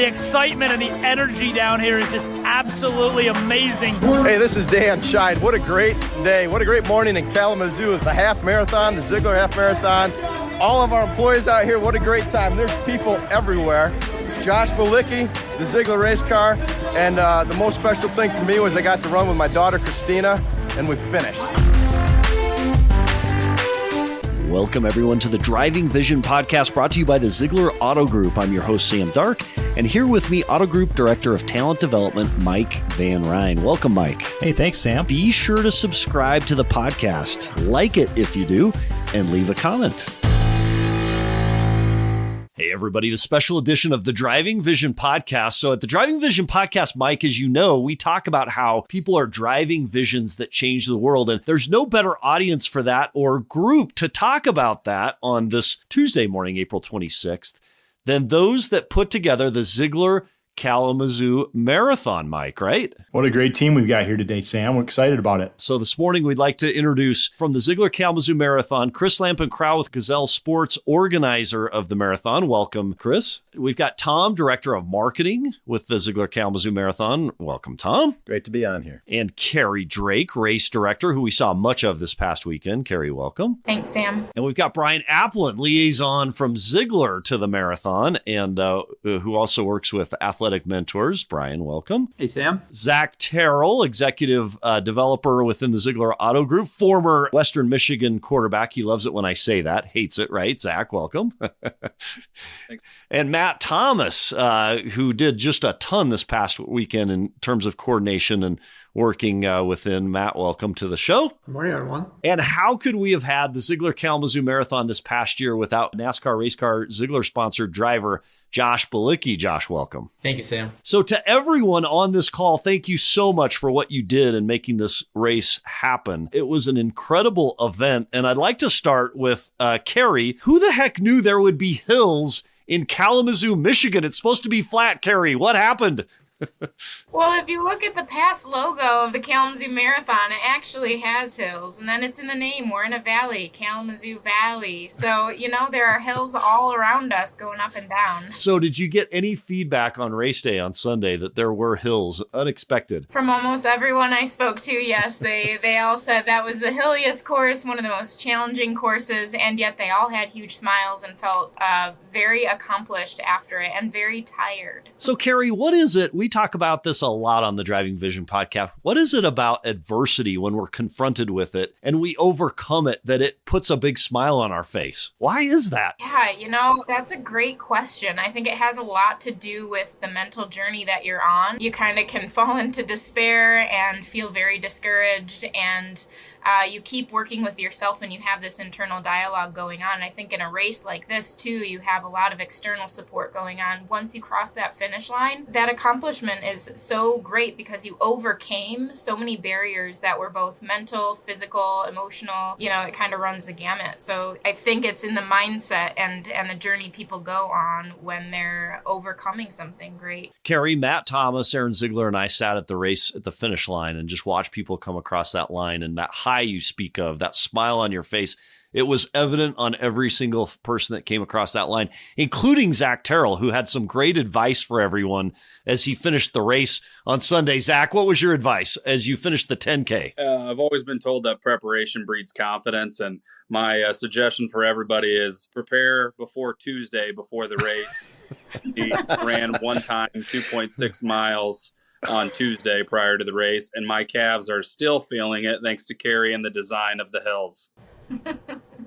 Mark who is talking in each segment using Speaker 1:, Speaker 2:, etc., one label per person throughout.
Speaker 1: excitement and the energy down here is just absolutely amazing.
Speaker 2: Hey, this is Dan Scheid. What a great day. What a great morning in Kalamazoo. The half marathon, the Zeigler half marathon. All of our employees out here, what a great time. There's people everywhere. Josh Balicki, the Zeigler race car, and the most special thing for me was I got to run with my daughter Christina, and we finished.
Speaker 3: Welcome, everyone, to the Driving Vision podcast brought to you by the Zeigler Auto Group. I'm your host, Sam Dark, and here with me, Auto Group Director of Talent Development, Mike Van Ryn. Welcome, Mike.
Speaker 4: Hey, thanks, Sam.
Speaker 3: Be sure to subscribe to the podcast, like it if you do, and leave a comment. Hey, everybody, the special edition of the Driving Vision podcast. So at the Driving Vision podcast, Mike, as you know, we talk about how people are driving visions that change the world. And there's no better audience for that or group to talk about that on this Tuesday morning, April 26th, than those that put together the Zeigler Kalamazoo Marathon, Mike, right?
Speaker 4: What a great team we've got here today, Sam. We're excited about it.
Speaker 3: So this morning, we'd like to introduce from the Zeigler Kalamazoo Marathon, Chris Lampencrow with Gazelle Sports, organizer of the marathon. Welcome, Chris. We've got Tom, director of marketing with the Zeigler Kalamazoo Marathon. Welcome, Tom.
Speaker 2: Great to be on here.
Speaker 3: And Carrie Drake, race director, who we saw much of this past weekend. Carrie, welcome.
Speaker 5: Thanks, Sam.
Speaker 3: And we've got Brian Applin, liaison from Zeigler to the marathon, and who also works with Athletic Mentors. Brian, welcome.
Speaker 6: Hey, Sam.
Speaker 3: Zach Terrell, executive developer within the Zeigler Auto Group, former Western Michigan quarterback. He loves it when I say that. Hates it, right? Zach, welcome.
Speaker 6: Thanks.
Speaker 3: And Matt Thomas, who did just a ton this past weekend in terms of coordination and working within. Matt, welcome to the show.
Speaker 7: Good morning, everyone.
Speaker 3: And how could we have had the Zeigler Kalamazoo Marathon this past year without NASCAR race car Zeigler-sponsored driver Josh Balicki? Josh, welcome.
Speaker 6: Thank you, Sam.
Speaker 3: So to everyone on this call, thank you so much for what you did in making this race happen. It was an incredible event. And I'd like to start with Carrie. Who the heck knew there would be hills in Kalamazoo, Michigan? It's supposed to be flat, Carrie. What happened?
Speaker 5: Well, if you look at the past logo of the Kalamazoo Marathon, it actually has hills, and then it's in the name. We're in a valley, Kalamazoo Valley. So, there are hills all around us going up and down.
Speaker 3: So did you get any feedback on race day on Sunday that there were hills? Unexpected.
Speaker 5: From almost everyone I spoke to, yes. They all said that was the hilliest course, one of the most challenging courses, and yet they all had huge smiles and felt very accomplished after it and very tired.
Speaker 3: So, Carrie, what is it? We talk about this a lot on the Driving Vision podcast. What is it about adversity when we're confronted with it and we overcome it that it puts a big smile on our face? Why is that?
Speaker 5: Yeah, that's a great question. I think it has a lot to do with the mental journey that you're on. You kind of can fall into despair and feel very discouraged, and you keep working with yourself and you have this internal dialogue going on. I think in a race like this, too, you have a lot of external support going on. Once you cross that finish line, that accomplishment is so great because you overcame so many barriers that were both mental, physical, emotional. It kind of runs the gamut. So I think it's in the mindset and the journey people go on when they're overcoming something great.
Speaker 3: Carrie, Matt Thomas, Aaron Zeigler, and I sat at the race at the finish line and just watched people come across that line, and that high you speak of, that smile on your face, it was evident on every single person that came across that line, including Zach Terrell, who had some great advice for everyone as he finished the race on Sunday. Zach, what was your advice as you finished the 10K?
Speaker 8: I've always been told that preparation breeds confidence, and my suggestion for everybody is prepare before Tuesday, before the race. He ran one time 2.6 miles on Tuesday prior to the race, and my calves are still feeling it thanks to Carrie and the design of the hills.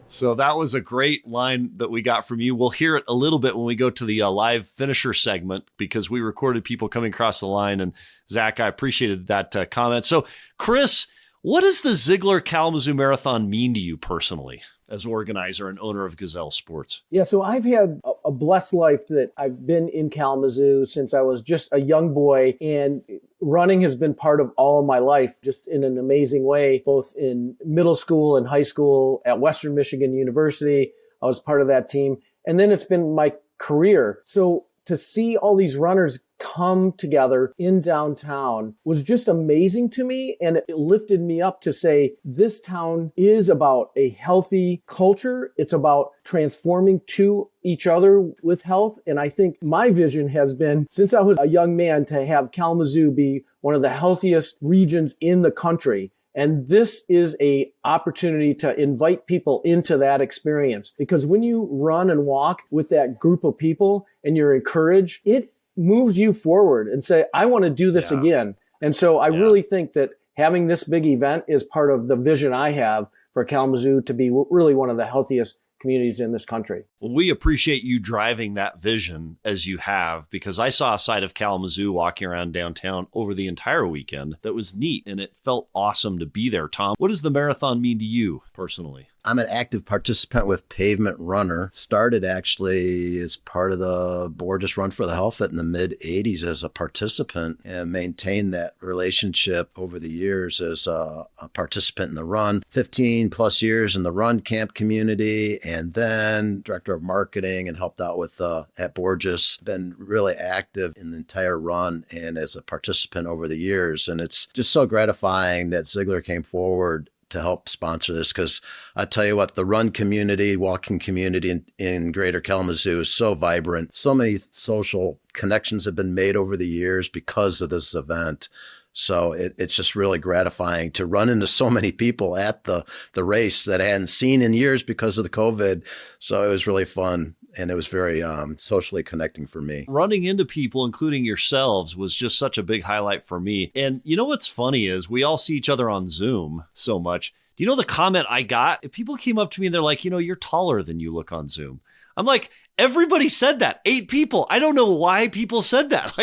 Speaker 3: So that was a great line that we got from you. We'll hear it a little bit when we go to the live finisher segment because we recorded people coming across the line. And Zach, I appreciated that comment. So Chris, what does the Zeigler Kalamazoo Marathon mean to you personally as organizer and owner of Gazelle Sports?
Speaker 7: Yeah, so I've had a blessed life that I've been in Kalamazoo since I was just a young boy, and running has been part of all of my life, just in an amazing way, both in middle school and high school at Western Michigan University. I was part of that team. And then it's been my career. So to see all these runners come together in downtown was just amazing to me. And it lifted me up to say, this town is about a healthy culture. It's about transforming to each other with health. And I think my vision has been, since I was a young man, to have Kalamazoo be one of the healthiest regions in the country. And this is a opportunity to invite people into that experience, because when you run and walk with that group of people and you're encouraged, it moves you forward and say, I want to do this again. And so I really think that having this big event is part of the vision I have for Kalamazoo to be really one of the healthiest communities in this country.
Speaker 3: Well, we appreciate you driving that vision as you have, because I saw a side of Kalamazoo walking around downtown over the entire weekend that was neat, and it felt awesome to be there. Tom, what does the marathon mean to you personally?
Speaker 9: I'm an active participant with Pavement Runner. Started actually as part of the Borges Run for the Health in the mid-'80s as a participant, and maintained that relationship over the years as a participant in the run. 15 plus years in the run camp community, and then director of marketing, and helped out with at Borges. Been really active in the entire run and as a participant over the years. And it's just so gratifying that Zeigler came forward to help sponsor this, because I tell you what, the run community, walking community in Greater Kalamazoo is so vibrant. So many social connections have been made over the years because of this event. So it's just really gratifying to run into so many people at the race that I hadn't seen in years because of the COVID. So it was really fun. And it was very socially connecting for me.
Speaker 3: Running into people, including yourselves, was just such a big highlight for me. And you know what's funny is we all see each other on Zoom so much. Do you know the comment I got? People came up to me and they're like, you're taller than you look on Zoom. I'm like, everybody said that. 8 people. I don't know why people said that.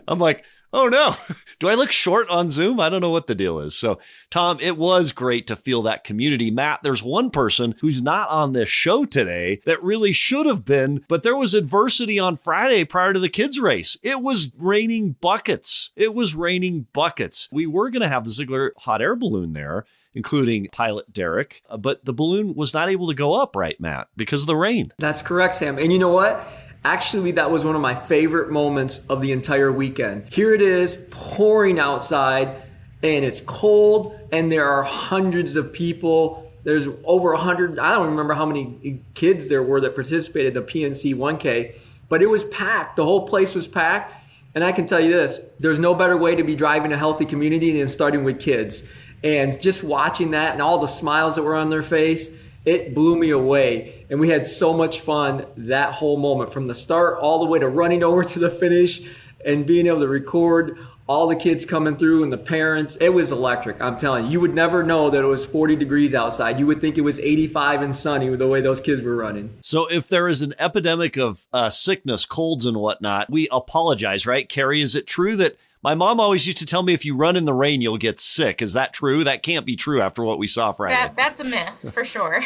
Speaker 3: I'm like, oh no, do I look short on Zoom? I don't know what the deal is. So Tom, it was great to feel that community. Matt, there's one person who's not on this show today that really should have been, but there was adversity on Friday prior to the kids race. It was raining buckets. We were going to have the Zeigler hot air balloon there, including pilot Derek, but the balloon was not able to go up, right, Matt, because of the rain.
Speaker 10: That's correct, Sam. And you know what? Actually, that was one of my favorite moments of the entire weekend. Here it is, pouring outside, and it's cold, and there are hundreds of people. There's over 100, I don't remember how many kids there were that participated in the PNC 1K, but it was packed. The whole place was packed. And I can tell you this, there's no better way to be driving a healthy community than starting with kids. And just watching that and all the smiles that were on their face, it blew me away. And we had so much fun that whole moment, from the start all the way to running over to the finish and being able to record all the kids coming through and the parents. It was electric. I'm telling you, you would never know that it was 40 degrees outside. You would think it was 85 and sunny with the way those kids were running.
Speaker 3: So if there is an epidemic of sickness, colds and whatnot, we apologize, right? Carrie, is it true that my mom always used to tell me if you run in the rain, you'll get sick? Is that true? That can't be true after what we saw Friday.
Speaker 5: That's a myth, for sure.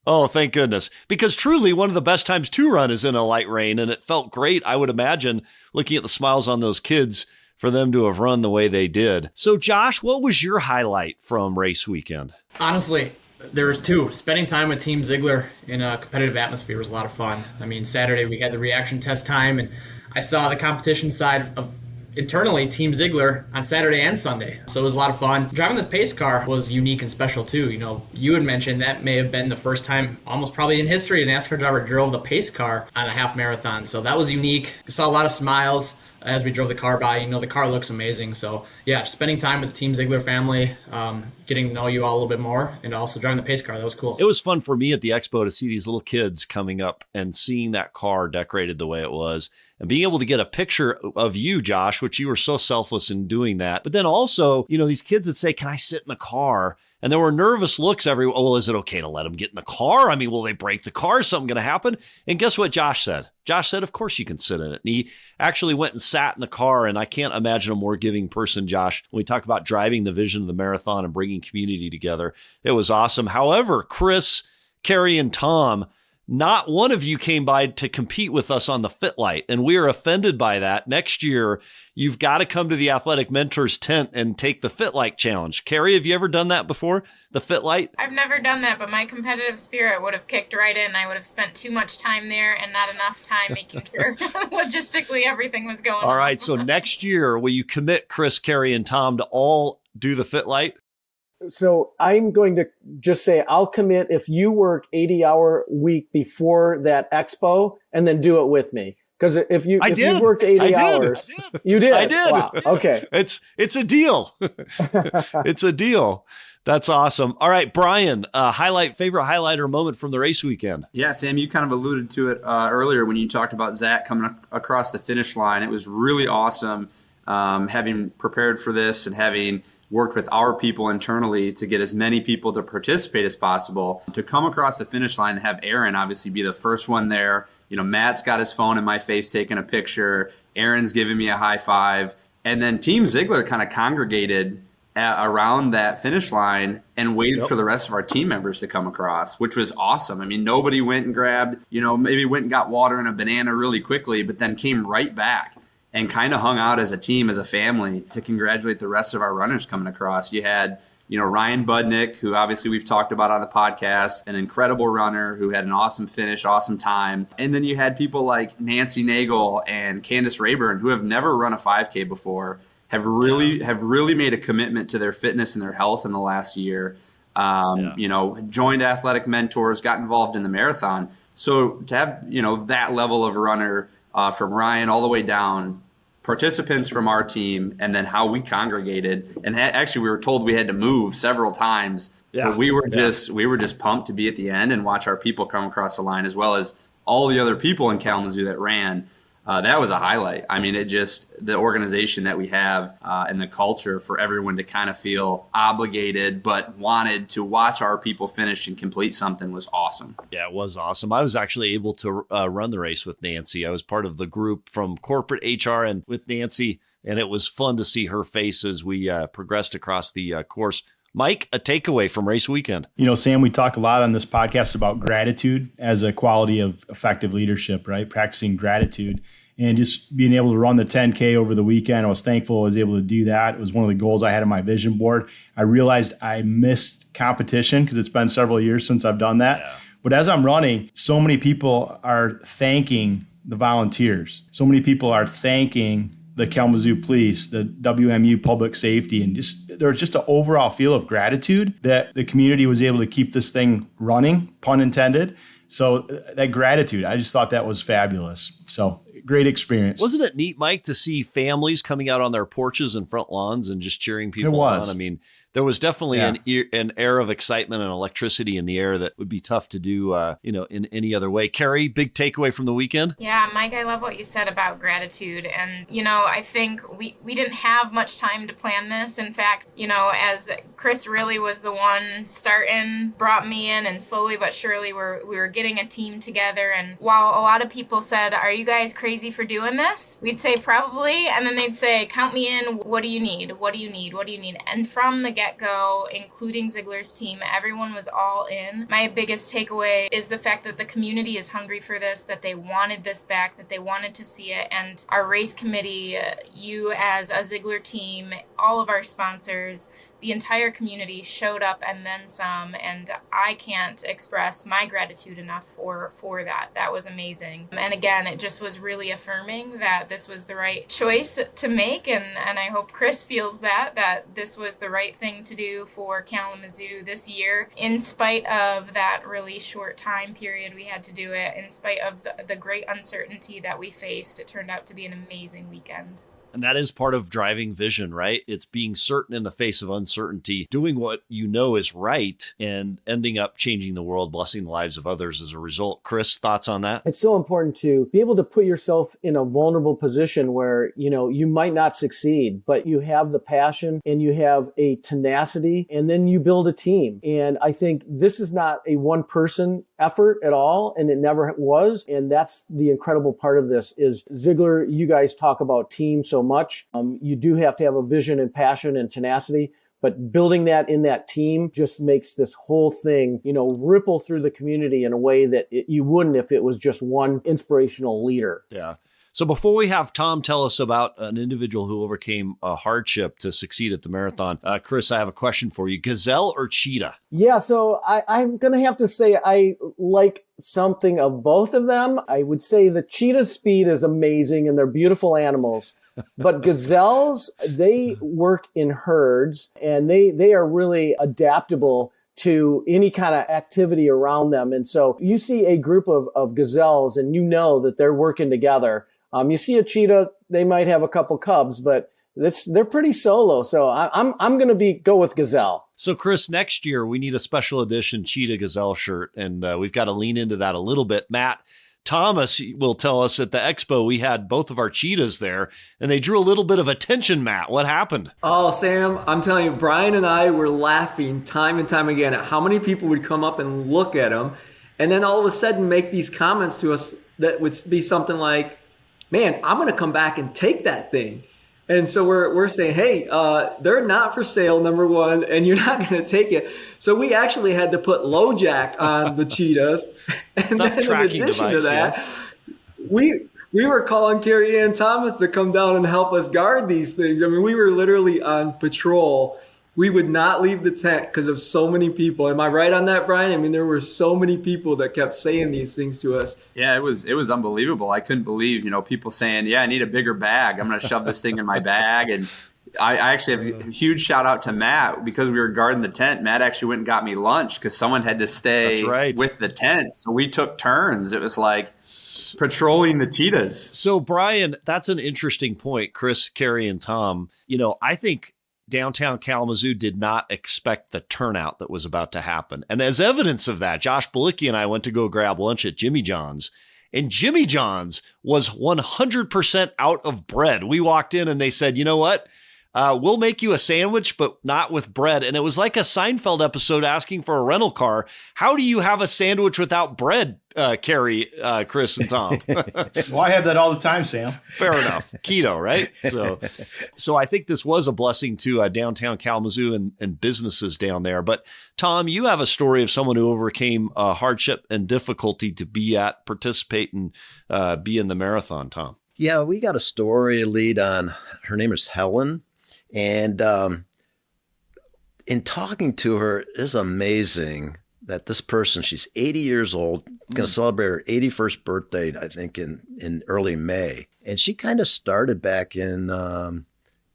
Speaker 3: Oh, thank goodness. Because truly, one of the best times to run is in a light rain, and it felt great, I would imagine, looking at the smiles on those kids, for them to have run the way they did. So, Josh, what was your highlight from race weekend?
Speaker 11: Honestly, there was 2. Spending time with Team Zeigler in a competitive atmosphere was a lot of fun. I mean, Saturday we had the reaction test time, and I saw the competition side of internally Team Zeigler on Saturday and Sunday. So it was a lot of fun. Driving this pace car was unique and special too. You had mentioned that may have been the first time almost probably in history an NASCAR driver drove the pace car on a half marathon. So that was unique. I saw a lot of smiles as we drove the car by. The car looks amazing. So yeah, spending time with the Team Zeigler family, getting to know you all a little bit more, and also driving the pace car, that was cool.
Speaker 3: It was fun for me at the expo to see these little kids coming up and seeing that car decorated the way it was, and being able to get a picture of you, Josh, which you were so selfless in doing that. But then also, these kids that say, can I sit in the car? And there were nervous looks everywhere. Oh, well, is it okay to let them get in the car? I mean, will they break the car? Is something going to happen? And guess what Josh said? Josh said, of course you can sit in it. And he actually went and sat in the car. And I can't imagine a more giving person, Josh. When we talk about driving the vision of the marathon and bringing community together, it was awesome. However, Chris, Carrie, and Tom, not one of you came by to compete with us on the Fit Light, and we are offended by that. Next year, you've got to come to the Athletic Mentors tent and take the Fit Light challenge. Carrie, have you ever done that before? The Fit Light?
Speaker 5: I've never done that, but my competitive spirit would have kicked right in. I would have spent too much time there and not enough time making sure logistically everything was going on.
Speaker 3: All right, so next year, will you commit Chris, Carrie, and Tom to all do the Fit Light?
Speaker 7: So I'm going to just say I'll commit if you work 80-hour week before that expo and then do it with me. Because if you worked 80 hours, you did.
Speaker 3: I did.
Speaker 7: Wow. Okay.
Speaker 3: It's a deal. It's a deal. That's awesome. All right, Brian, favorite highlight or moment from the race weekend?
Speaker 12: Yeah, Sam, you kind of alluded to it earlier when you talked about Zach coming across the finish line. It was really awesome having prepared for this and having worked with our people internally to get as many people to participate as possible. To come across the finish line and have Aaron obviously be the first one there. You know, Matt's got his phone in my face taking a picture. Aaron's giving me a high five. And then Team Zeigler kind of congregated around that finish line and waited for the rest of our team members to come across, which was awesome. I mean, nobody went and grabbed, maybe went and got water and a banana really quickly, but then came right back and kind of hung out as a team, as a family, to congratulate the rest of our runners coming across. You had, Ryan Budnick, who obviously we've talked about on the podcast, an incredible runner who had an awesome finish, awesome time. And then you had people like Nancy Nagel and Candace Rayburn, who have never run a 5K before, have really made a commitment to their fitness and their health in the last year. Joined Athletic Mentors, got involved in the marathon. So to have, that level of runner from Ryan all the way down, participants from our team, and then how we congregated. And actually, we were told we had to move several times. Yeah. But we were just pumped to be at the end and watch our people come across the line, as well as all the other people in Kalamazoo that ran. That was a highlight. I mean, the organization that we have and the culture for everyone to kind of feel obligated but wanted to watch our people finish and complete something was awesome.
Speaker 3: Yeah, it was awesome. I was actually able to run the race with Nancy. I was part of the group from corporate HR and with Nancy, and it was fun to see her face as we progressed across the course. Mike, a takeaway from race weekend.
Speaker 4: Sam, we talk a lot on this podcast about gratitude as a quality of effective leadership, right? Practicing gratitude and just being able to run the 10K over the weekend. I was thankful I was able to do that. It was one of the goals I had on my vision board. I realized I missed competition because it's been several years since I've done that. Yeah. But as I'm running, so many people are thanking the volunteers. So many people are thanking the Kalamazoo Police, the WMU Public Safety, and there was just an overall feel of gratitude that the community was able to keep this thing running, pun intended. So that gratitude, I just thought that was fabulous. So great experience.
Speaker 3: Wasn't it neat, Mike, to see families coming out on their porches and front lawns and just cheering people on? I mean, there was definitely an air of excitement and electricity in the air that would be tough to do, in any other way. Carrie, big takeaway from the weekend?
Speaker 5: Yeah, Mike, I love what you said about gratitude. And, I think we didn't have much time to plan this. In fact, as Chris really was the one starting, brought me in, and slowly but surely we were getting a team together. And while a lot of people said, "Are you guys crazy for doing this?" We'd say probably, and then they'd say, "Count me in. What do you need? What do you need? What do you need?" And from the get-go, including Zeigler's team, everyone was all in. My biggest takeaway is the fact that the community is hungry for this, that they wanted this back, that they wanted to see it. And our race committee, you as a Zeigler team, all of our sponsors, the entire community showed up and then some, and I can't express my gratitude enough for that. That was amazing. And again, it just was really affirming that this was the right choice to make, and I hope Chris feels that this was the right thing to do for Kalamazoo this year, in spite of that really short time period we had to do it, in spite of the great uncertainty that we faced. It turned out to be an amazing weekend.
Speaker 3: And that is part of driving vision, right? It's being certain in the face of uncertainty, doing what you know is right, and ending up changing the world, blessing the lives of others as a result. Chris, thoughts on that?
Speaker 7: It's so important to be able to put yourself in a vulnerable position where, you might not succeed, but you have the passion and you have a tenacity, and then you build a team. And I think this is not a one-person effort at all, and it never was. And that's the incredible part of this is Zeigler, you guys talk about team so much. You do have to have a vision and passion and tenacity, but building that in that team just makes this whole thing, ripple through the community in a way that you wouldn't if it was just one inspirational leader.
Speaker 3: Yeah. So before we have Tom tell us about an individual who overcame a hardship to succeed at the marathon, Chris, I have a question for you. Gazelle or cheetah?
Speaker 7: Yeah, so I'm going to have to say I like something of both of them. I would say the cheetah speed is amazing and they're beautiful animals. But gazelles, they work in herds and they are really adaptable to any kind of activity around them. And so you see a group of gazelles and you know that they're working together. You see a cheetah, they might have a couple cubs, but they're pretty solo. So I'm going to go with gazelle.
Speaker 3: So Chris, next year we need a special edition cheetah gazelle shirt, and we've got to lean into that a little bit. Matt Thomas will tell us at the expo we had both of our cheetahs there, and they drew a little bit of attention. Matt, what happened?
Speaker 10: Oh, Sam, I'm telling you, Brian and I were laughing time and time again at how many people would come up and look at them, and then all of a sudden make these comments to us that would be something like, man, I'm going to come back and take that thing. And so we're saying, hey, they're not for sale, number one, and you're not going to take it. So we actually had to put low jack on the cheetahs. And then in addition to that, yes. we were calling Carrie Ann Thomas to come down and help us guard these things. I mean, we were literally on patrol. We would not leave the tent because of so many people. Am I right on that, Brian? I mean, there were so many people that kept saying these things to us.
Speaker 12: Yeah, it was unbelievable. I couldn't believe, people saying, yeah, I need a bigger bag. I'm going to shove this thing in my bag. And I actually have a huge shout out to Matt because we were guarding the tent. Matt actually went and got me lunch because someone had to stay with the tent. So we took turns. It was like patrolling the cheetahs.
Speaker 3: So Brian, that's an interesting point. Chris, Carrie, and Tom, I think downtown Kalamazoo did not expect the turnout that was about to happen. And as evidence of that, Josh Balicki and I went to go grab lunch at Jimmy John's, and Jimmy John's was 100% out of bread. We walked in and they said, you know what? We'll make you a sandwich, but not with bread. And it was like a Seinfeld episode asking for a rental car. How do you have a sandwich without bread, Carrie, Chris, and Tom?
Speaker 4: Well, I have that all the time, Sam.
Speaker 3: Fair enough. Keto, right? So I think this was a blessing to downtown Kalamazoo and businesses down there. But Tom, you have a story of someone who overcame hardship and difficulty to participate and be in the marathon, Tom.
Speaker 9: Yeah, we got a story lead on, her name is Helen. And in talking to her, it's amazing that this person, she's 80 years old, going to celebrate her 81st birthday, I think, in early May. And she kind of started back in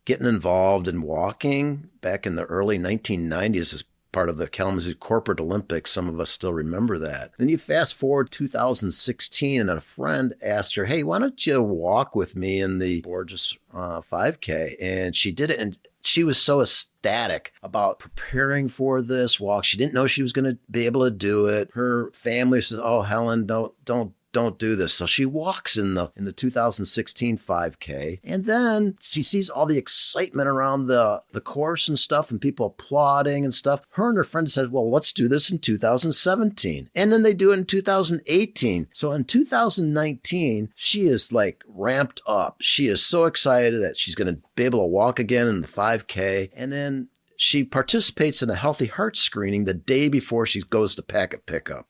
Speaker 9: getting involved in walking back in the early 1990s as part of the Kalamazoo Corporate Olympics. Some of us still remember that. Then you fast forward 2016, and a friend asked her, hey, why don't you walk with me in the Borges 5K? And she did it, and she was so ecstatic about preparing for this walk. She didn't know she was going to be able to do it. Her family says, oh, Helen, don't do this. So she walks in the 2016 5K, and then she sees all the excitement around the course and stuff, and people applauding and stuff. Her and her friend said, well, let's do this in 2017. And then they do it in 2018. So in 2019, she is like ramped up. She is so excited that she's going to be able to walk again in the 5K. And then she participates in a healthy heart screening the day before she goes to packet pickup.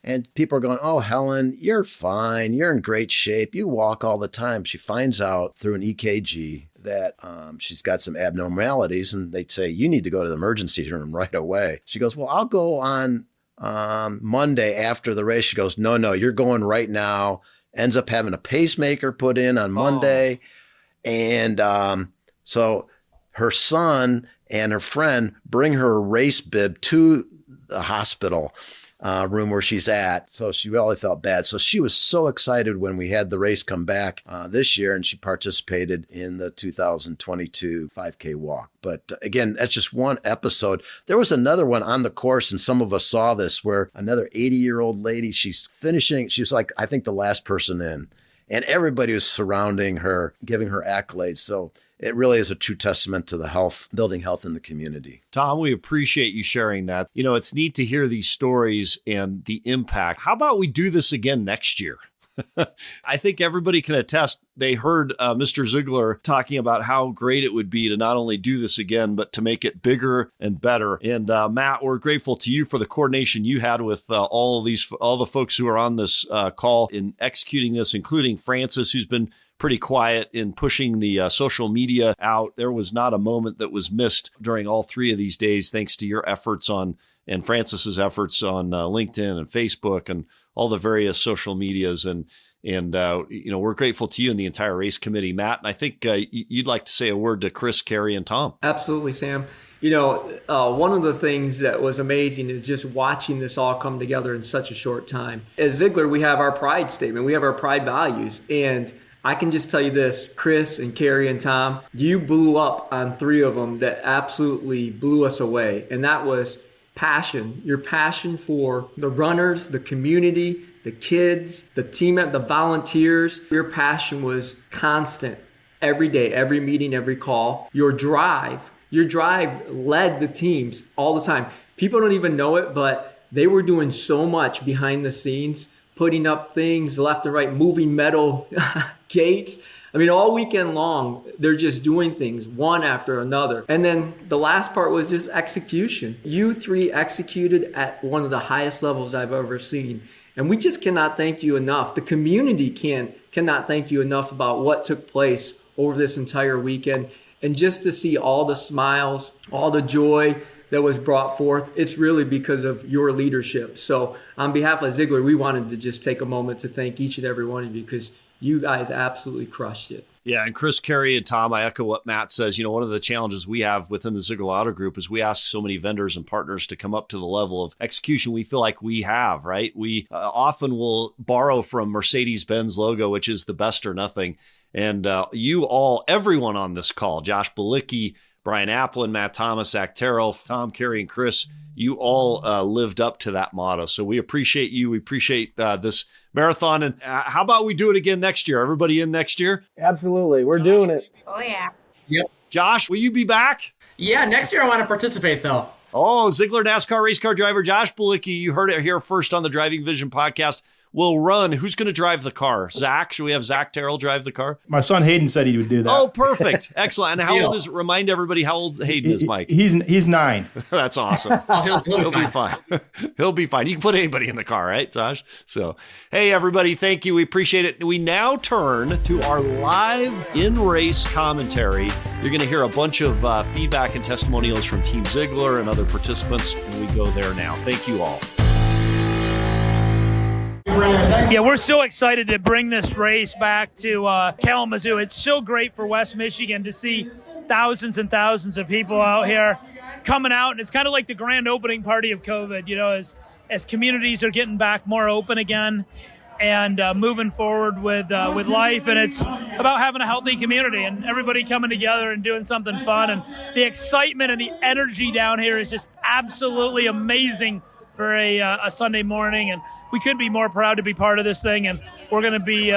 Speaker 9: And people are going, oh, Helen, you're fine. You're in great shape. You walk all the time. She finds out through an EKG that she's got some abnormalities, and they'd say, you need to go to the emergency room right away. She goes, well, I'll go on Monday after the race. She goes, no, you're going right now. Ends up having a pacemaker put in on Monday. And so her son and her friend bring her a race bib to the hospital room where she's at. So she really felt bad. So she was so excited when we had the race come back this year, and she participated in the 2022 5K walk. But again, that's just one episode. There was another one on the course, and some of us saw this, where another 80-year-old lady, she's finishing. She was like, I think the last person in. And everybody was surrounding her, giving her accolades. So it really is a true testament to the building health in the community.
Speaker 3: Tom, we appreciate you sharing that. It's neat to hear these stories and the impact. How about we do this again next year? I think everybody can attest. They heard Mr. Zeigler talking about how great it would be to not only do this again, but to make it bigger and better. And Matt, we're grateful to you for the coordination you had with all the folks who are on this call in executing this, including Francis, who's been pretty quiet in pushing the social media out. There was not a moment that was missed during all 3 of these days, thanks to your efforts and Francis's efforts on LinkedIn and Facebook and all the various social medias. And we're grateful to you and the entire race committee, Matt. And I think you'd like to say a word to Chris, Carrie, and Tom.
Speaker 10: Absolutely, Sam. One of the things that was amazing is just watching this all come together in such a short time. As Zeigler, we have our pride statement. We have our pride values. And I can just tell you this, Chris and Carrie and Tom, you blew up on 3 of them that absolutely blew us away. And that was passion, your passion for the runners, the community, the kids, the team, the volunteers. Your passion was constant every day, every meeting, every call. Your drive led the teams all the time. People don't even know it, but they were doing so much behind the scenes, putting up things left and right, moving metal gates. I mean, all weekend long, they're just doing things one after another. And then the last part was just execution. You 3 executed at one of the highest levels I've ever seen. And we just cannot thank you enough. The community cannot thank you enough about what took place over this entire weekend. And just to see all the smiles, all the joy that was brought forth, it's really because of your leadership. So on behalf of Zeigler, we wanted to just take a moment to thank each and every one of you because you guys absolutely crushed it.
Speaker 3: Yeah, and Chris, Carrie, and Tom, I echo what Matt says. One of the challenges we have within the Zeigler Auto Group is we ask so many vendors and partners to come up to the level of execution we feel like we have, right? We often will borrow from Mercedes-Benz logo, which is the best or nothing. And everyone on this call, Josh Balicki, Brian Applin, Matt Thomas, Zach Terrell, Tom, Carrie, and Chris, you all lived up to that motto. So we appreciate you. We appreciate this marathon. And how about we do it again next year? Everybody in next year?
Speaker 7: Absolutely. We're doing it.
Speaker 5: Oh, yeah.
Speaker 11: Yep.
Speaker 3: Josh, will you be back?
Speaker 11: Yeah, next year I want to participate, though.
Speaker 3: Oh, Zeigler NASCAR race car driver Josh Balicki. You heard it here first on the Driving Vision podcast. Will run. Who's going to drive the car? Zach? Should we have Zach Terrell drive the car?
Speaker 4: My son Hayden said he would do that.
Speaker 3: Oh, perfect. Excellent. And how old is, remind everybody how old Hayden is, Mike?
Speaker 4: He's 9.
Speaker 3: That's awesome.
Speaker 11: Oh, he'll
Speaker 3: be fine. He'll be fine. You can put anybody in the car, right, Josh? So, hey, everybody, thank you. We appreciate it. We now turn to our live in-race commentary. You're going to hear a bunch of feedback and testimonials from Team Zeigler and other participants, and we go there now. Thank you all.
Speaker 1: Yeah, we're so excited to bring this race back to Kalamazoo. It's so great for West Michigan to see thousands and thousands of people out here coming out. And it's kind of like the grand opening party of COVID, as communities are getting back more open again and moving forward with life. And it's about having a healthy community and everybody coming together and doing something fun. And the excitement and the energy down here is just absolutely amazing for a Sunday morning. And we couldn't be more proud to be part of this thing, and we're going to be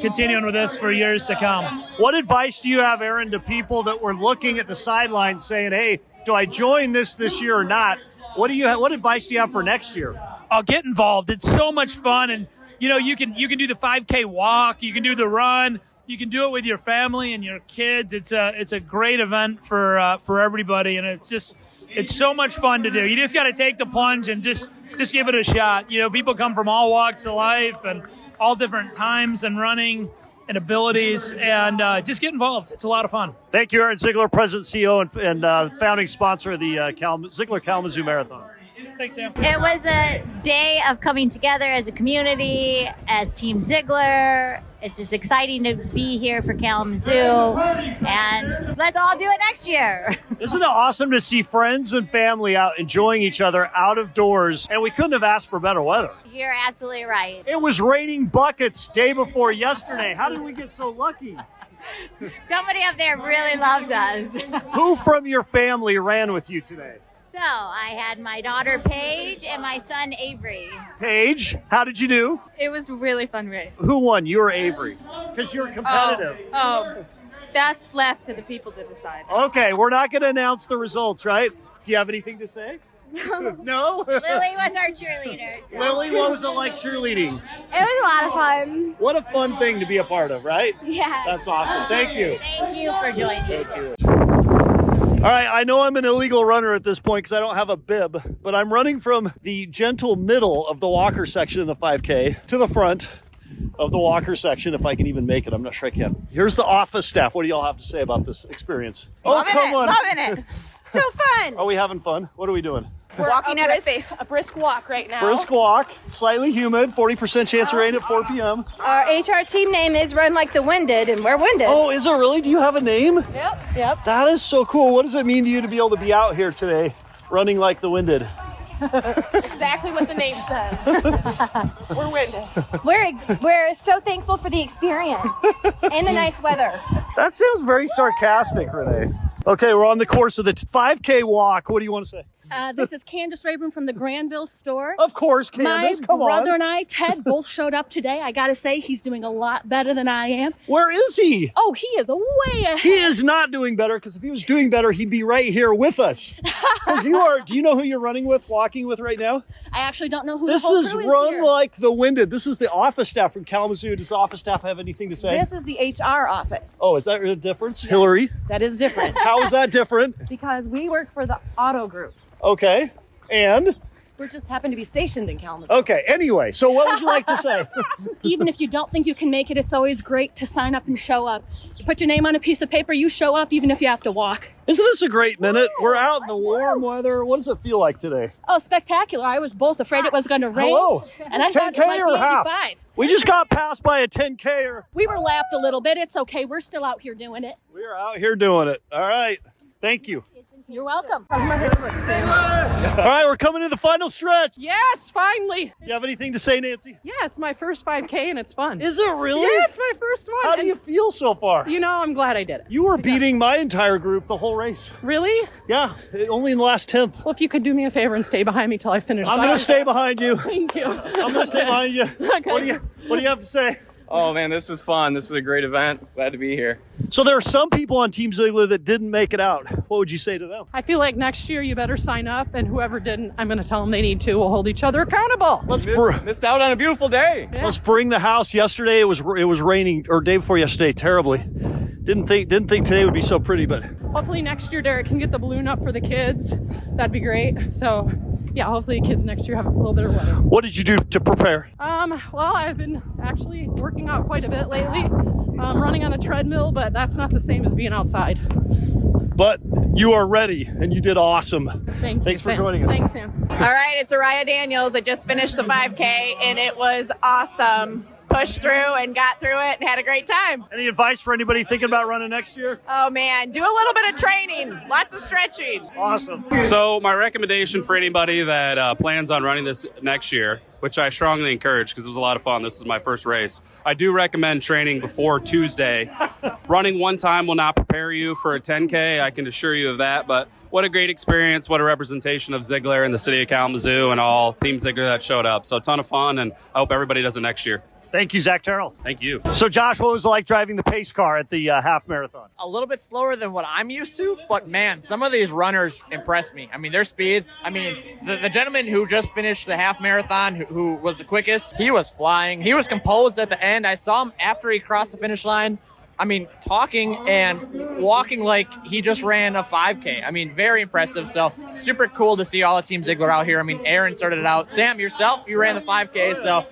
Speaker 1: continuing with this for years to come.
Speaker 3: What advice do you have, Aaron, to people that were looking at the sidelines saying, hey, do I join this year or not? What advice do you have for next year?
Speaker 1: I'll get involved. It's so much fun, and you can do the 5K walk, you can do the run, you can do it with your family and your kids. It's a great event for everybody, and it's so much fun to do. You just got to take the plunge and just give it a shot. People come from all walks of life and all different times and running and abilities, and just get involved. It's a lot of fun.
Speaker 3: Thank you, Aaron Zeigler, President, CEO, and founding sponsor of the Zeigler Kalamazoo Marathon.
Speaker 1: Thanks, Sam.
Speaker 13: It was a day of coming together as a community, as Team Zeigler. It's just exciting to be here for Kalamazoo, and let's all do it next year.
Speaker 3: Isn't it awesome to see friends and family out enjoying each other out of doors? And we couldn't have asked for better weather.
Speaker 13: You're absolutely right.
Speaker 3: It was raining buckets day before yesterday. How did we get so lucky?
Speaker 13: Somebody up there really loves us.
Speaker 3: Who from your family ran with you today?
Speaker 13: So I had my daughter Paige and my son Avery.
Speaker 3: Paige, how did you do?
Speaker 14: It was a really fun race.
Speaker 3: Who won, you or Avery? Because you're competitive.
Speaker 14: That's left to the people to decide.
Speaker 3: Okay, we're not going to announce the results, right? Do you have anything to say? No?
Speaker 13: Lily was our cheerleader. So.
Speaker 3: Lily, what was it like cheerleading?
Speaker 14: It was a lot of fun.
Speaker 3: What a fun thing to be a part of, right?
Speaker 14: Yeah.
Speaker 3: That's awesome. Thank you.
Speaker 13: Thank you for joining.
Speaker 3: Thank you. All right, I know I'm an illegal runner at this point because I don't have a bib, but I'm running from the gentle middle of the walker section in the 5K to the front of the walker section, if I can even make it. I'm not sure I can. Here's the office staff. What do y'all have to say about this experience?
Speaker 15: Loving it. So fun.
Speaker 3: Are we having fun? What are we doing?
Speaker 15: We're walking at a brisk walk right now.
Speaker 3: Brisk walk, slightly humid, 40% chance of rain at 4 p.m.
Speaker 15: Our HR team name is Run Like the Winded, and we're winded.
Speaker 3: Oh, is it really? Do you have a name?
Speaker 15: Yep.
Speaker 3: That is so cool. What does it mean to you to be able to be out here today, running like the winded?
Speaker 15: Exactly what the name says. We're winded. We're so thankful for the experience and the nice weather.
Speaker 3: That sounds very sarcastic, Renee. Okay, we're on the course of the 5K walk. What do you want to say?
Speaker 16: This is Candace Rayburn from the Granville store.
Speaker 3: Of course, Candace,
Speaker 16: My
Speaker 3: come on.
Speaker 16: brother and I, Ted, both showed up today. I gotta say, he's doing a lot better than I am.
Speaker 3: Where is he?
Speaker 16: Oh, he is way ahead.
Speaker 3: He is not doing better, because if he was doing better, he'd be right here with us. Because do you know who you're running with, walking with right now?
Speaker 16: I actually don't know who
Speaker 3: This
Speaker 16: the whole
Speaker 3: is
Speaker 16: crew
Speaker 3: Run
Speaker 16: here.
Speaker 3: Like the Winded. This is the office staff from Kalamazoo. Does the office staff have anything to say?
Speaker 15: This is the HR office.
Speaker 3: Oh, is that a difference? Hillary?
Speaker 15: That is different.
Speaker 3: How is that different?
Speaker 15: Because we work for the auto group.
Speaker 3: Okay. And?
Speaker 15: We just happen to be stationed in Kalamazoo.
Speaker 3: Okay, anyway, so what would you like to say?
Speaker 16: Even if you don't think you can make it, it's always great to sign up and show up. You put your name on a piece of paper, you show up even if you have to walk.
Speaker 3: Isn't this a great minute? We're out in the warm weather. What does it feel like today?
Speaker 16: Oh, spectacular. I was both afraid it was going to rain.
Speaker 3: Hello.
Speaker 16: And I thought it
Speaker 3: 10K
Speaker 16: might
Speaker 3: or
Speaker 16: be
Speaker 3: half?
Speaker 16: 85.
Speaker 3: We just got passed by a 10K-er.
Speaker 16: We were lapped a little bit. It's okay. We're still out here doing it.
Speaker 3: We're out here doing it. All right. Thank you.
Speaker 16: You're welcome.
Speaker 3: All right, we're coming to the final stretch.
Speaker 17: Yes, finally.
Speaker 3: Do you have anything to say, Nancy?
Speaker 17: Yeah, it's my first 5K and it's fun.
Speaker 3: Is it really?
Speaker 17: Yeah, it's my first one.
Speaker 3: How do you feel so far?
Speaker 17: You know, I'm glad I did it.
Speaker 3: You were beating my entire group the whole race.
Speaker 17: Really?
Speaker 3: Yeah, only in the last 10th.
Speaker 17: Well, if you could do me a favor and stay behind me till I finish.
Speaker 3: I'm going to stay behind you.
Speaker 17: Thank you.
Speaker 3: I'm going to stay behind you.
Speaker 17: Okay.
Speaker 3: What do you have to say?
Speaker 18: Oh man, this is fun. This is a great event. Glad to be here.
Speaker 3: So there are some people on Team Zeigler that didn't make it out. What would you say to them?
Speaker 17: I feel like next year you better sign up, and whoever didn't, I'm going to tell them they need to. We'll hold each other accountable.
Speaker 18: Missed out on a beautiful day.
Speaker 17: Yeah.
Speaker 3: Let's bring the house. Yesterday it was raining, or day before yesterday, terribly. Didn't think today would be so pretty, but
Speaker 17: Hopefully next year Derek can get the balloon up for the kids. That'd be great. So yeah, hopefully the kids next year have a little bit of weather.
Speaker 3: What did you do to prepare?
Speaker 17: Well, I've been actually working out quite a bit lately. Running on a treadmill, but that's not the same as being outside.
Speaker 3: But you are ready, and you did awesome. Thanks for joining us.
Speaker 17: Thanks, Sam.
Speaker 19: All right, it's Araya Daniels. I just finished the 5K, and it was awesome. Pushed through and got through it and had a great time.
Speaker 3: Any advice for anybody thinking about running next year?
Speaker 19: Oh man, do a little bit of training, lots of stretching.
Speaker 3: Awesome.
Speaker 8: So my recommendation for anybody that plans on running this next year, which I strongly encourage because it was a lot of fun. This is my first race. I do recommend training before Tuesday. Running one time will not prepare you for a 10K, I can assure you of that, but what a great experience, what a representation of Zeigler and the city of Kalamazoo and all Team Zeigler that showed up. So a ton of fun, and I hope everybody does it next year.
Speaker 3: Thank you, Zach Terrell.
Speaker 8: Thank you.
Speaker 3: So Josh, what was it like driving the pace car at the half marathon?
Speaker 20: A little bit slower than what I'm used to, but man, some of these runners impressed me. I mean, their speed. I mean, the gentleman who just finished the half marathon, who was the quickest, he was flying. He was composed at the end. I saw him after he crossed the finish line. I mean, talking and walking like he just ran a 5K. I mean, very impressive. So super cool to see all the Team Zeigler out here. I mean, Aaron started it out. Sam, yourself, you ran the 5K. So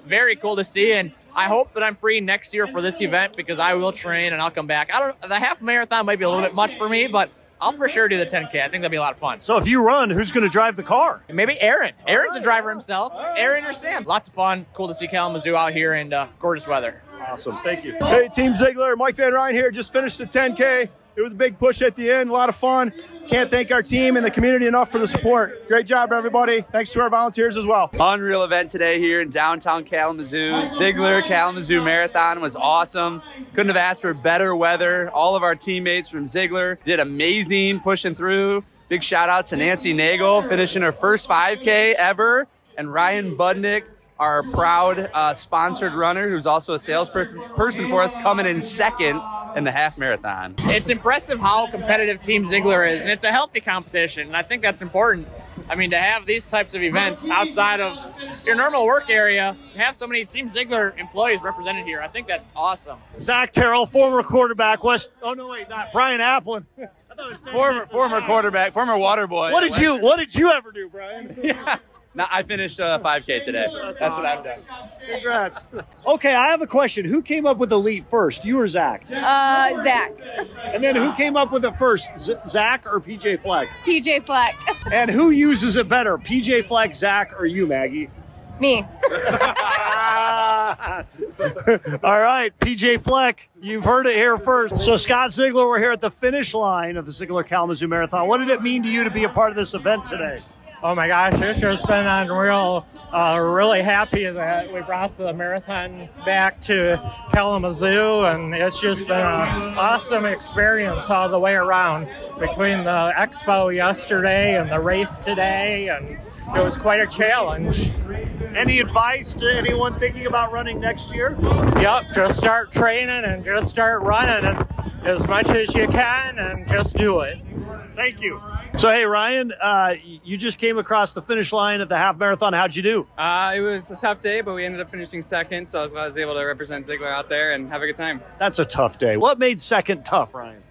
Speaker 20: very cool to see. And I hope that I'm free next year for this event because I will train and I'll come back. The half marathon might be a little bit much for me, but I'll for sure do the 10K. I think that'd be a lot of fun.
Speaker 3: So if you run, who's going to drive the car?
Speaker 20: Maybe Aaron. Aaron's a driver himself. Aaron or Sam. Lots of fun. Cool to see Kalamazoo out here in gorgeous weather.
Speaker 3: Awesome. Thank you.
Speaker 21: Hey, Team Zeigler. Mike Van Ryn here. Just finished the 10K. It was a big push at the end. A lot of fun. Can't thank our team and the community enough for the support. Great job, everybody. Thanks to our volunteers as well.
Speaker 12: Unreal event today here in downtown Kalamazoo. Zeigler Kalamazoo Marathon was awesome. Couldn't have asked for better weather. All of our teammates from Zeigler did amazing pushing through. Big shout out to Nancy Nagel finishing her first 5K ever, and Ryan Budnick, our proud sponsored runner who's also a salesperson for us, coming in second in the half marathon.
Speaker 20: It's impressive how competitive Team Zeigler is, and it's a healthy competition, and I think that's important. I mean, to have these types of events outside of your normal work area, have so many Team Zeigler employees represented here, I think that's awesome.
Speaker 3: Zach Terrell, former quarterback, not Brian Applin.
Speaker 18: Former quarterback, former water boy.
Speaker 3: What did you ever do, Brian?
Speaker 18: Yeah. No, I finished 5K today. That's what I've done.
Speaker 3: Congrats. Okay, I have a question. Who came up with the leap first, you or Zach?
Speaker 14: Zach.
Speaker 3: And then who came up with it first, Zach or PJ Fleck?
Speaker 14: PJ Fleck.
Speaker 3: And who uses it better, PJ Fleck, Zach, or you, Maggie?
Speaker 14: Me.
Speaker 3: All right, PJ Fleck, you've heard it here first. So Scott Zeigler, we're here at the finish line of the Zeigler Kalamazoo Marathon. What did it mean to you to be a part of this event today?
Speaker 2: Oh my gosh, it's just been unreal. Really happy that we brought the marathon back to Kalamazoo, and it's just been an awesome experience all the way around between the expo yesterday and the race today, and it was quite a challenge.
Speaker 3: Any advice to anyone thinking about running next year?
Speaker 2: Yep, just start training and just start running and as much as you can and just do it.
Speaker 3: Thank you. So, hey, Ryan, you just came across the finish line of the half marathon. How'd you do?
Speaker 18: It was a tough day, but we ended up finishing second, so I was glad I was able to represent Zeigler out there and have a good time.
Speaker 3: That's a tough day. What made second tough, Ryan?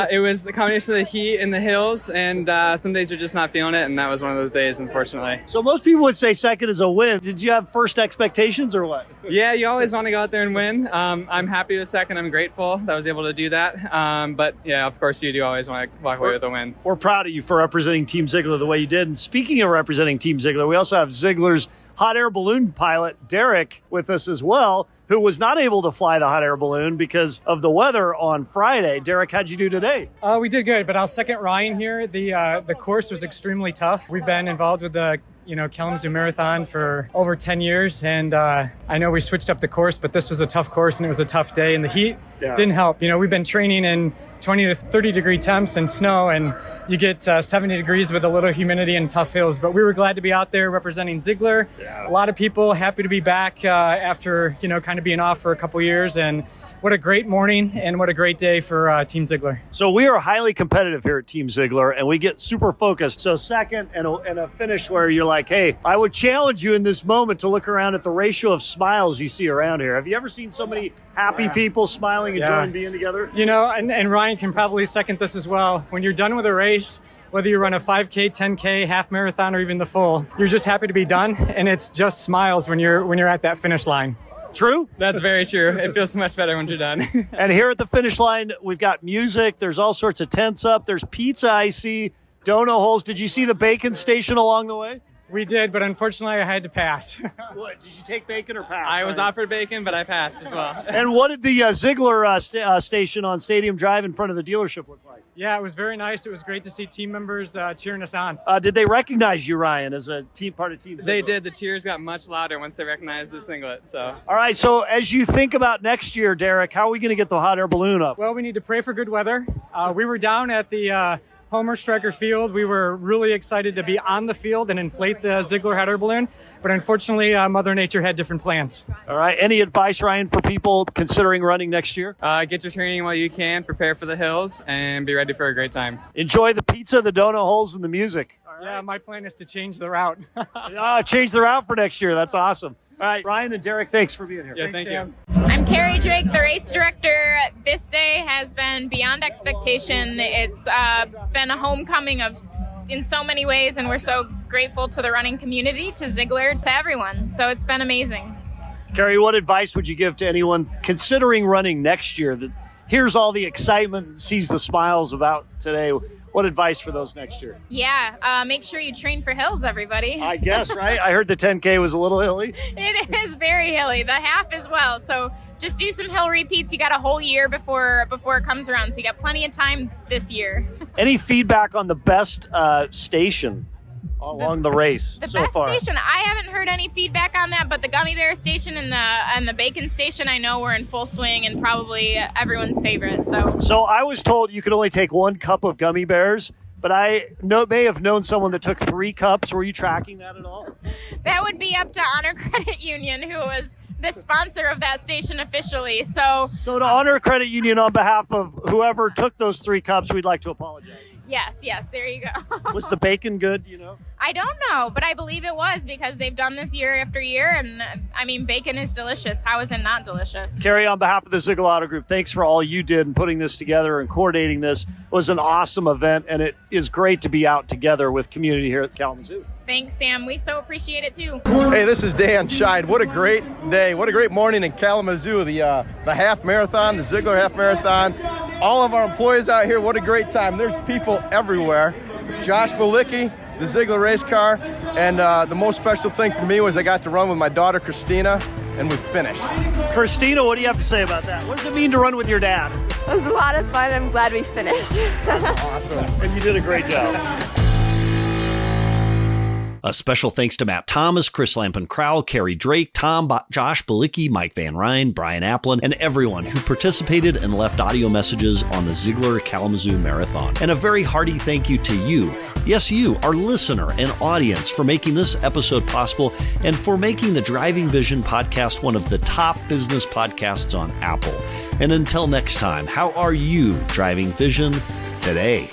Speaker 18: It was the combination of the heat and the hills, and some days you're just not feeling it, and that was one of those days, unfortunately.
Speaker 3: So most people would say second is a win. Did you have first expectations or what?
Speaker 18: Yeah, you always want to go out there and win. I'm happy with second. I'm grateful that I was able to do that. But yeah, of course, you do always want to walk away with a win.
Speaker 3: We're proud of you for representing Team Zeigler the way you did. And speaking of representing Team Zeigler, we also have Zeigler's hot air balloon pilot, Derek, with us as well, who was not able to fly the hot air balloon because of the weather on Friday. Derek, how'd you do today?
Speaker 22: We did good, but I'll second Ryan here. The course was extremely tough. We've been involved with the Kalamazoo Marathon for over 10 years, and I know we switched up the course, but this was a tough course and it was a tough day, and the heat didn't help. We've been training in 20 to 30 degree temps and snow, and you get 70 degrees with a little humidity and tough hills, but we were glad to be out there representing Zeigler. A lot of people happy to be back after kind of being off for a couple years, and what a great morning and what a great day for Team Zeigler.
Speaker 3: So we are highly competitive here at Team Zeigler, and we get super focused. So second and a finish where you're like, hey, I would challenge you in this moment to look around at the ratio of smiles you see around here. Have you ever seen so many happy people smiling, enjoying being together?
Speaker 22: And Ryan can probably second this as well. When you're done with a race, whether you run a 5K, 10K, half marathon, or even the full, you're just happy to be done, and it's just smiles when you're at that finish line.
Speaker 3: True?
Speaker 18: That's very true. It feels so much better when you're done.
Speaker 3: And here at the finish line, we've got music. There's all sorts of tents up. There's pizza, I see, donut holes. Did you see the bacon station along the way?
Speaker 22: We did, but unfortunately I had to pass.
Speaker 3: What, did you take bacon or pass?
Speaker 18: I was offered bacon, but I passed as well.
Speaker 3: And what did the Zeigler station on Stadium Drive in front of the dealership look like?
Speaker 22: Yeah, it was very nice. It was great to see team members cheering us on.
Speaker 3: Did they recognize you, Ryan, as a part of Team Zeigler?
Speaker 18: They did. The cheers got much louder once they recognized the singlet. So.
Speaker 3: All right, so as you think about next year, Derek, how are we going to get the hot air balloon up?
Speaker 22: Well, we need to pray for good weather. We were down at the Homer Striker Field. We were really excited to be on the field and inflate the Zeigler hot air balloon, but unfortunately, Mother Nature had different plans.
Speaker 3: All right. Any advice, Ryan, for people considering running next year?
Speaker 18: Get your training while you can, prepare for the hills, and be ready for a great time.
Speaker 3: Enjoy the pizza, the donut holes, and the music.
Speaker 22: Yeah, my plan is to change the route.
Speaker 3: Change the route for next year. That's awesome. All right, Ryan and Derek, thanks for being here.
Speaker 18: Yeah, thank you.
Speaker 5: I'm Carrie Drake, the race director. This day has been beyond expectation. It's been a homecoming in so many ways, and we're so grateful to the running community, to Zeigler, to everyone. So it's been amazing.
Speaker 3: Carrie, what advice would you give to anyone considering running next year that hears all the excitement and sees the smiles about today? What advice for those next year?
Speaker 5: Yeah, make sure you train for hills, everybody.
Speaker 3: I guess, right? I heard the 10K was a little hilly.
Speaker 5: It is very hilly, the half as well. So just do some hill repeats. You got a whole year before it comes around, so you got plenty of time this year.
Speaker 3: Any feedback on the best station along the race so far?
Speaker 5: The best station, I haven't heard any feedback on that, but the gummy bear station and the bacon station, I know we're in full swing and probably everyone's favorite.
Speaker 3: So I was told you could only take 1 cup of gummy bears, but I may have known someone that took 3 cups. Were you tracking that at all?
Speaker 5: That would be up to Honor Credit Union, who was the sponsor of that station officially. So
Speaker 3: to Honor Credit Union, on behalf of whoever took those 3 cups, we'd like to apologize.
Speaker 5: Yes, there you go.
Speaker 6: Was the bacon good, you know?
Speaker 5: I don't know, but I believe it was because they've done this year after year, and I mean, bacon is delicious. How is it not delicious?
Speaker 6: Carrie, on behalf of the Zeigler Auto Group, thanks for all you did in putting this together and coordinating this. It was an awesome event, and it is great to be out together with community here at Kalamazoo.
Speaker 5: Thanks, Sam. We so appreciate it too.
Speaker 21: Hey, this is Dan Scheid. What a great day. What a great morning in Kalamazoo. The half marathon, the Zeigler half marathon. All of our employees out here, what a great time. There's people everywhere. Josh Balicki, the Zeigler race car, and the most special thing for me was I got to run with my daughter Christina, and we finished.
Speaker 6: Christina, what do you have to say about that? What does it mean to run with your dad?
Speaker 14: It was a lot of fun. I'm glad we finished.
Speaker 6: That's awesome. And you did a great job.
Speaker 3: A special thanks to Matt Thomas, Chris Lampin-Crowell, Carrie Drake, Josh Balicki, Mike Van Ryn, Brian Applin, and everyone who participated and left audio messages on the Zeigler Kalamazoo Marathon. And a very hearty thank you to you. Yes, you, our listener and audience, for making this episode possible and for making the Driving Vision podcast one of the top business podcasts on Apple. And until next time, how are you driving vision today?